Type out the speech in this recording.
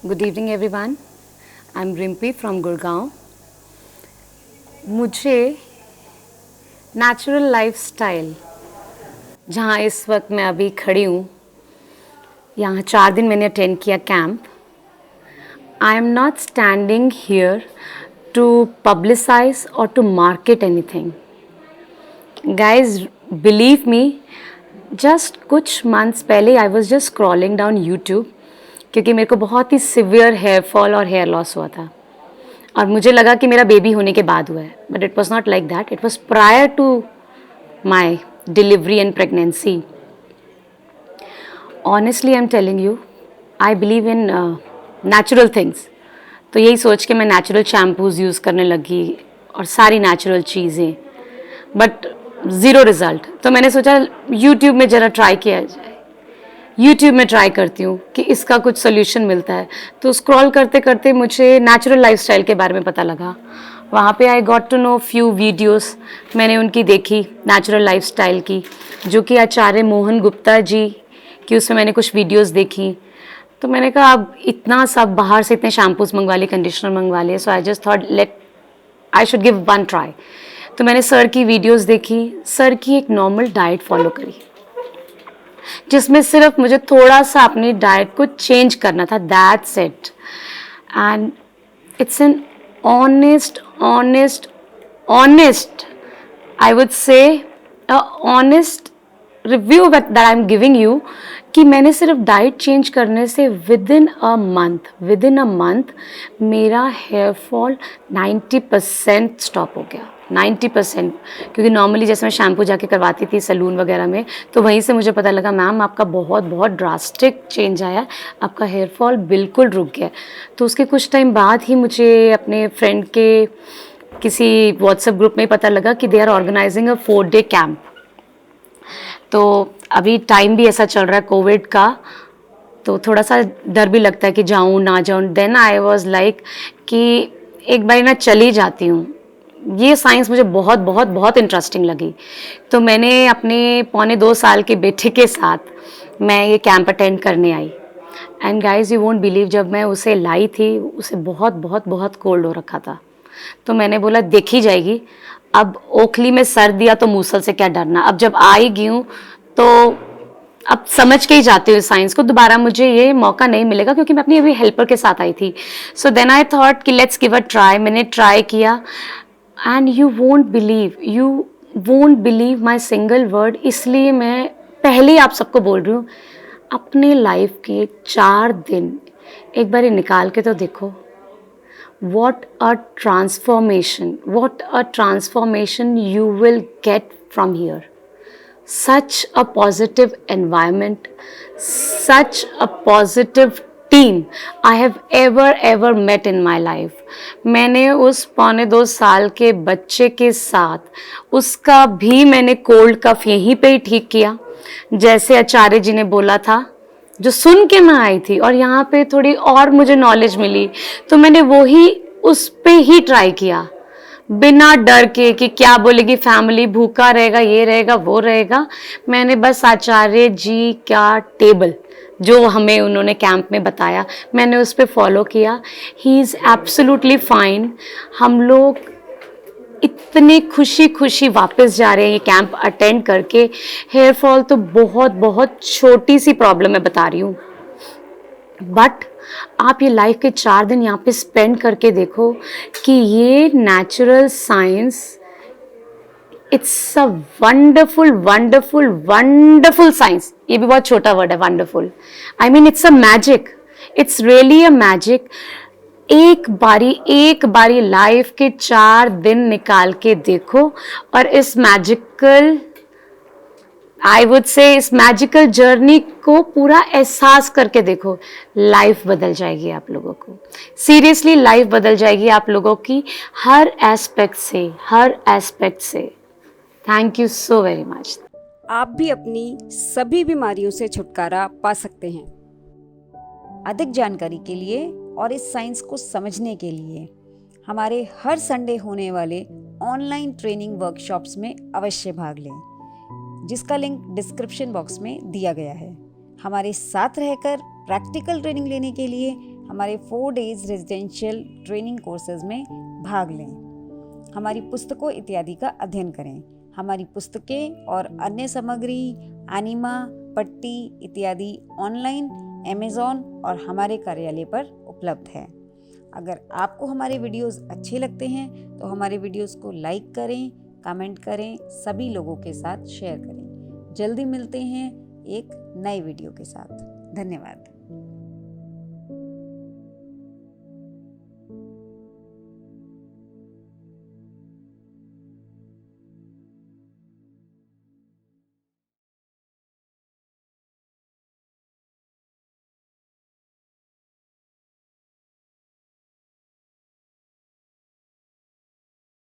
Good evening everyone. I'm Rimpy from Gurgaon. मुझे natural lifestyle जहाँ इस वक्त मैं अभी खड़ी हूँ, यहाँ 4 दिन मैंने अटेंड किया camp. I am not standing here to publicise और to market anything. Guys believe me, just कुछ मंथ्स पहले I was just scrolling down YouTube क्योंकि मेरे को बहुत ही सिवियर हेयर फॉल और हेयर लॉस हुआ था और मुझे लगा कि मेरा बेबी होने के बाद हुआ है, but it was not like that. It was prior to my delivery and pregnancy. Honestly I am telling you, I believe in natural things. तो यही सोच के मैं नेचुरल शैम्पूज़ यूज़ करने लगी और सारी नेचुरल चीज़ें, बट ज़ीरो रिज़ल्ट. तो मैंने सोचा यूट्यूब में ज़रा ट्राई किया जाए. यूट्यूब में ट्राई करती हूँ कि इसका कुछ सोल्यूशन मिलता है. तो स्क्रॉल करते करते मुझे नेचुरल लाइफस्टाइल के बारे में पता लगा. वहाँ पे I got to know few videos. मैंने उनकी देखी नेचुरल लाइफस्टाइल की, जो कि आचार्य मोहन गुप्ता जी की, उसमें मैंने कुछ वीडियोस देखी. तो मैंने कहा अब इतना सब बाहर से इतने शैम्पूज मंगवा लिए, कंडीशनर मंगवा लिए, so I just thought let I should give one try. तो मैंने सर की वीडियोस देखी, सर की एक नॉर्मल डाइट फॉलो करी जिसमें सिर्फ मुझे थोड़ा सा अपनी डाइट को चेंज करना था. That's it. And it's an honest, I would say a honest review that I am giving you कि मैंने सिर्फ डाइट चेंज करने से विद इन अ मंथ मेरा हेयर फॉल 90% स्टॉप हो गया. 90%. क्योंकि नॉर्मली जैसे मैं शैम्पू जाके करवाती थी सैलून वगैरह में, तो वहीं से मुझे पता लगा मैम आपका बहुत बहुत ड्रास्टिक चेंज आया, आपका हेयर फॉल बिल्कुल रुक गया. तो उसके कुछ टाइम बाद ही मुझे अपने फ्रेंड के किसी व्हाट्सएप ग्रुप में पता लगा कि they are organising a 4-day camp. तो अभी टाइम भी ऐसा चल रहा है कोविड का, तो थोड़ा सा डर भी लगता है कि जाऊँ ना जाऊँ. देन आई वाज लाइक कि एक बार ना चली जाती हूँ. ये साइंस मुझे बहुत बहुत बहुत इंटरेस्टिंग लगी. तो मैंने अपने 2.25 साल के बेटे के साथ मैं ये कैंप अटेंड करने आई. And guys you won't believe, जब मैं उसे लाई थी उसे बहुत बहुत बहुत कोल्ड हो रखा था. तो मैंने बोला देखी जाएगी, अब ओखली में सर दिया तो मूसल से क्या डरना. अब जब आ ही गई हूँ तो अब समझ के ही जाती हूँ साइंस को. दोबारा मुझे ये मौका नहीं मिलेगा क्योंकि मैं अपनी अभी हेल्पर के साथ आई थी. सो देन आई थॉट कि लेट्स गिव अ ट्राई. मैंने ट्राई किया and you won't believe my single word. इसलिए मैं पहले ही आप सबको बोल रही हूँ, अपने लाइफ के 4 दिन एक बार निकाल के तो देखो. What a transformation you will get from here. Such a positive environment, such a positive team I have ever met in my life. मैंने उस 2.25 साल के बच्चे के साथ उसका भी मैंने कोल्ड कफ यहीं पे ही ठीक किया जैसे आचार्य जी ने बोला था, जो सुन के मैं आई थी. और यहाँ पे थोड़ी और मुझे नॉलेज मिली तो मैंने वो ही उस पे ही ट्राई किया, बिना डर के कि क्या बोलेगी फैमिली, भूखा रहेगा, ये रहेगा वो रहेगा. मैंने बस आचार्य जी का टेबल जो हमें उन्होंने कैंप में बताया, मैंने उस पर फॉलो किया. He is absolutely fine. हम लोग इतने खुशी वापस जा रहे हैं ये कैंप अटेंड करके. हेयर फॉल तो बहुत बहुत छोटी सी प्रॉब्लम मैं बता रही हूँ, बट आप ये लाइफ के 4 दिन यहाँ पे स्पेंड करके देखो कि ये natural science, it's a wonderful science. ये भी बहुत छोटा वर्ड है, wonderful. I mean it's a magic, it's really a magic. एक बारी लाइफ के 4 दिन निकाल के देखो और इस मैजिकल, आई वुड से इस मैजिकल जर्नी को पूरा एहसास करके देखो. लाइफ बदल जाएगी आप लोगों को. सीरियसली लाइफ बदल जाएगी आप लोगों की हर एस्पेक्ट से. Thank you so very much. आप भी अपनी सभी बीमारियों से छुटकारा पा सकते हैं. अधिक जानकारी के लिए और इस साइंस को समझने के लिए हमारे हर संडे होने वाले ऑनलाइन ट्रेनिंग वर्कशॉप्स में अवश्य भाग लें, जिसका लिंक डिस्क्रिप्शन बॉक्स में दिया गया है. हमारे साथ रहकर प्रैक्टिकल ट्रेनिंग लेने के लिए हमारे 4 डेज रेजिडेंशियल ट्रेनिंग कोर्सेज में भाग लें। हमारी पुस्तकों इत्यादि का अध्ययन करें। हमारी पुस्तकें और अन्य सामग्री, एनिमा, पट्टी इत्यादि ऑनलाइन अमेज़ॉन और हमारे कार्यालय पर उपलब्ध है। अगर आपको हमारे वीडियोस अच्छे लगते हैं तो हमारे वीडियोस को लाइक करें, कमेंट करें, सभी लोगों के साथ शेयर करें। जल्दी मिलते हैं एक नए वीडियो के साथ। धन्यवाद।